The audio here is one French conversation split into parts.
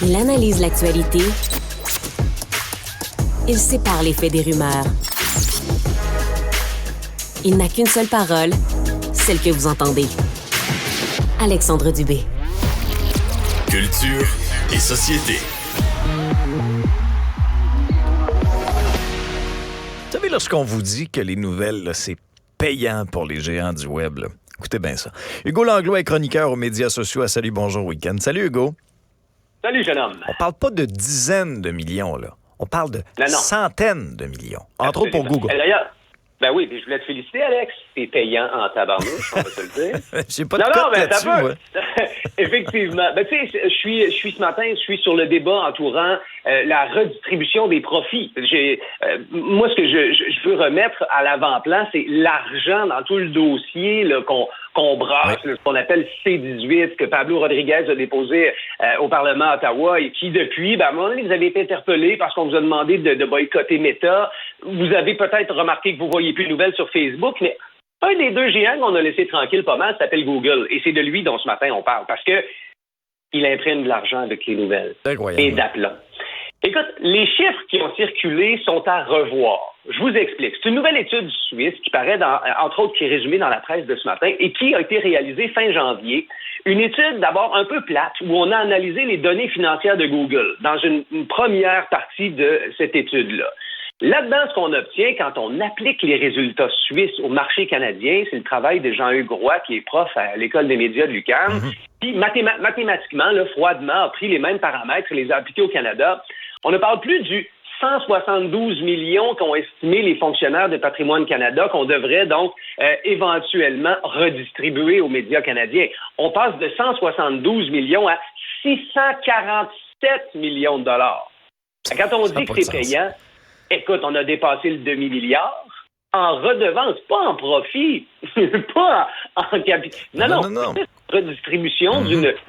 Il analyse l'actualité. Il sépare les faits des rumeurs. Il n'a qu'une seule parole, celle que vous entendez. Alexandre Dubé. Culture et société. Vous savez, lorsqu'on vous dit que les nouvelles, là, c'est payant pour les géants du web, là. Écoutez bien ça. Hugo Langlois est chroniqueur aux médias sociaux à Salut Bonjour Week-end. Salut Hugo. Salut jeune homme. On parle pas de dizaines de millions, là. On parle de centaines de millions. Entre autres pour Google. D'ailleurs, ben oui, je voulais te féliciter, Alex. C'est payant en tabarnouche, on va te le dire. J'ai pas de cote là-dessus, moi. Effectivement. Ben, tu sais, je suis ce matin, je suis sur le débat entourant la redistribution des profits. Moi, ce que je veux remettre à l'avant-plan, c'est l'argent dans tout le dossier là, qu'on brasse, ce qu'on appelle C-18, que Pablo Rodriguez a déposé au Parlement à Ottawa et qui, depuis, à un moment donné, vous avez été interpellé parce qu'on vous a demandé de boycotter Meta. Vous avez peut-être remarqué que vous voyez plus de nouvelles sur Facebook, mais un des deux géants qu'on a laissé tranquille pas mal s'appelle Google. Et c'est de lui dont ce matin on parle, parce que il imprime de l'argent avec les nouvelles. Incroyable. Et d'aplomb. Écoute, les chiffres qui ont circulé sont à revoir. Je vous explique. C'est une nouvelle étude suisse qui paraît, entre autres, qui est résumée dans la presse de ce matin et qui a été réalisée fin janvier. Une étude d'abord un peu plate où on a analysé les données financières de Google dans une première partie de cette étude-là. Là-dedans, ce qu'on obtient quand on applique les résultats suisses au marché canadien, c'est le travail de Jean-Hugues Roy, qui est prof à l'École des médias de l'UQAM, qui mathématiquement, là, froidement, a pris les mêmes paramètres et les a appliqués au Canada. On ne parle plus du 172 millions qu'ont estimé les fonctionnaires de Patrimoine Canada qu'on devrait donc éventuellement redistribuer aux médias canadiens. On passe de 172 millions à 647 millions de dollars. Quand on dit que c'est payant, écoute, on a dépassé le demi-milliard en redevance, pas en profit, pas en capital. Non. Redistribution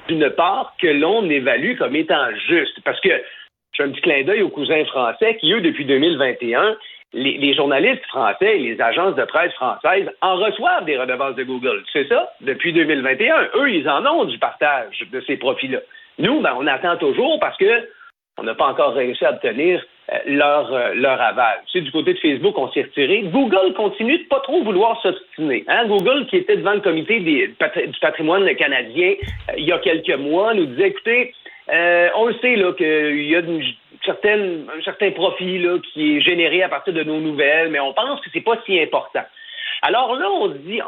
d'une part que l'on évalue comme étant juste. Parce que j'ai un petit clin d'œil aux cousins français qui, eux, depuis 2021, les journalistes français et les agences de presse françaises en reçoivent des redevances de Google. C'est ça? Depuis 2021. Eux, ils en ont du partage de ces profits-là. Nous, on attend toujours parce que on n'a pas encore réussi à obtenir leur aval. Tu sais, du côté de Facebook, on s'est retiré. Google continue de pas trop vouloir s'obstiner. Google, qui était devant le comité du patrimoine canadien il y a quelques mois, nous disait, écoutez, on le sait là qu'il y a un certain profit là, qui est généré à partir de nos nouvelles, mais on pense que c'est pas si important. Alors là, on se dit,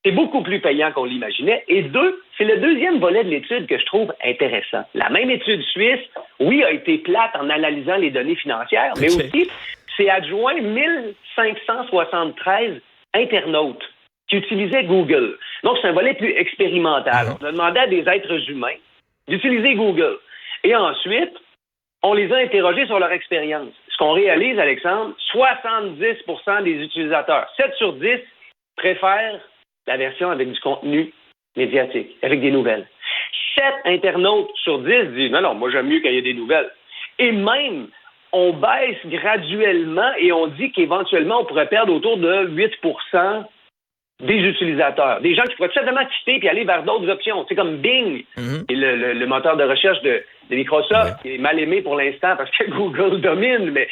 c'est beaucoup plus payant qu'on l'imaginait. Et deux, c'est le deuxième volet de l'étude que je trouve intéressant. La même étude suisse, oui, a été plate en analysant les données financières, mais aussi, c'est adjoint 1573 internautes qui utilisaient Google. Donc, c'est un volet plus expérimental. On a demandé à des êtres humains d'utiliser Google. Et ensuite, on les a interrogés sur leur expérience. Ce qu'on réalise, Alexandre, 70% des utilisateurs, 7 sur 10, préfèrent la version avec du contenu médiatique, avec des nouvelles. 7 internautes sur 10 disent « Non, moi j'aime mieux qu'il y ait des nouvelles. » Et même, on baisse graduellement et on dit qu'éventuellement, on pourrait perdre autour de 8% des utilisateurs. Des gens qui pourraient tout simplement quitter puis aller vers d'autres options. C'est comme Bing, qui est le moteur de recherche de Microsoft, qui est mal aimé pour l'instant parce que Google domine, mais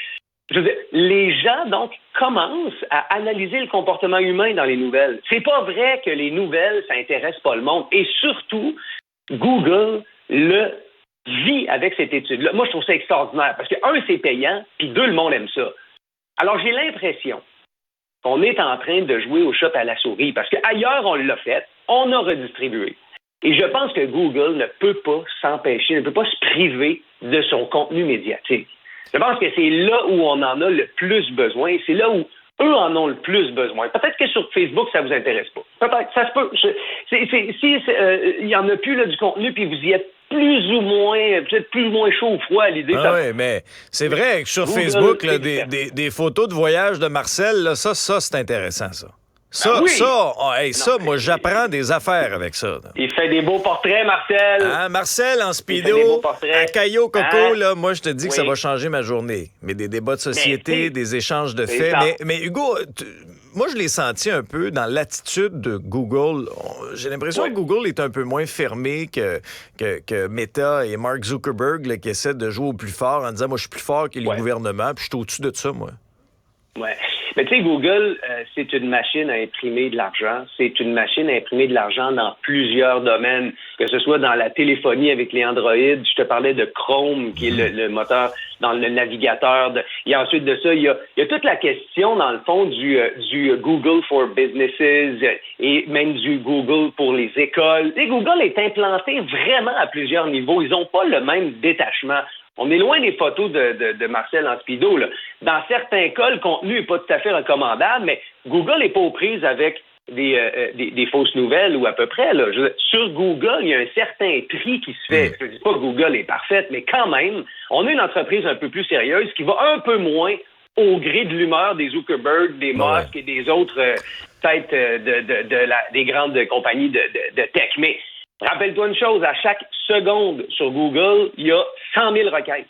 je veux dire, les gens, donc, commencent à analyser le comportement humain dans les nouvelles. C'est pas vrai que les nouvelles, ça intéresse pas le monde. Et surtout, Google le vit avec cette étude-là. Moi, je trouve ça extraordinaire parce que, un, c'est payant, puis deux, le monde aime ça. Alors, j'ai l'impression qu'on est en train de jouer au chat à la souris parce qu'ailleurs, on l'a fait, on a redistribué. Et je pense que Google ne peut pas s'empêcher, ne peut pas se priver de son contenu médiatique. Je pense que c'est là où on en a le plus besoin. C'est là où eux en ont le plus besoin. Peut-être que sur Facebook, ça vous intéresse pas. Peut-être, ça se peut. Il y en a plus là, du contenu, puis vous y êtes plus ou moins chaud ou froid à l'idée. Oui, mais c'est vrai que sur Facebook, là, des photos de voyage de Marcel, là, ça c'est intéressant, ça. Ça, moi, j'apprends des affaires avec ça. Là. Il fait des beaux portraits, Marcel. Marcel, en speedo, à Caillou Coco, là, moi, je te dis que ça va changer ma journée. Mais des débats de société, des échanges de faits. Mais Hugo, moi, je l'ai senti un peu dans l'attitude de Google. J'ai l'impression que Google est un peu moins fermé que Meta et Mark Zuckerberg là, qui essaient de jouer au plus fort en disant, moi, je suis plus fort que les gouvernements, puis je suis au-dessus de ça, moi. Ouais. Mais tu sais, Google, c'est une machine à imprimer de l'argent. C'est une machine à imprimer de l'argent dans plusieurs domaines, que ce soit dans la téléphonie avec les Android. Je te parlais de Chrome, qui est le moteur dans le navigateur. Et ensuite de ça, il y a toute la question, dans le fond, du Google for Businesses et même du Google pour les écoles. Et Google est implanté vraiment à plusieurs niveaux. Ils n'ont pas le même détachement. On est loin des photos de Marcel en speedo, là. Dans certains cas, le contenu n'est pas tout à fait recommandable, mais Google n'est pas aux prises avec des fausses nouvelles ou à peu près. Là. Sur Google, il y a un certain tri qui se fait. Je ne dis pas que Google est parfaite, mais quand même, on a une entreprise un peu plus sérieuse qui va un peu moins au gré de l'humeur des Zuckerberg, des Musk et des autres têtes des grandes compagnies de tech. Mais rappelle-toi une chose, à chaque seconde sur Google, il y a 100 000 requêtes.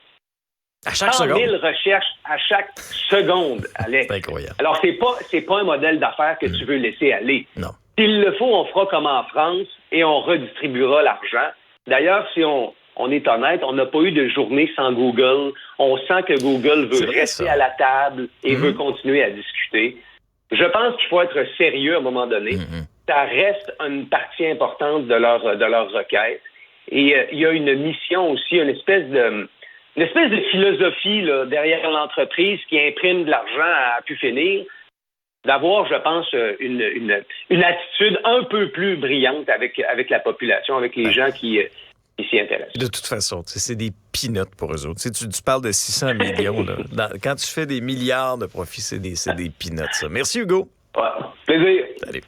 À chaque 100 000 seconde? recherches à chaque seconde, Alex. C'est incroyable. Alors, c'est pas un modèle d'affaires que tu veux laisser aller. Non. S'il le faut, on fera comme en France et on redistribuera l'argent. D'ailleurs, si on est honnête, on n'a pas eu de journée sans Google. On sent que Google veut rester à la table et veut continuer à discuter. Je pense qu'il faut être sérieux à un moment donné. Ça reste une partie importante de leur requête. Et il y a une mission aussi, une espèce de philosophie là, derrière l'entreprise qui imprime de l'argent à pu finir, d'avoir, je pense, une attitude un peu plus brillante avec la population, avec les gens qui s'y intéressent. De toute façon, c'est des peanuts pour eux autres. Tu parles de 600 millions. Là. Quand tu fais des milliards de profits, c'est des peanuts, ça. Merci, Hugo. Ouais. Plaisir. Salut.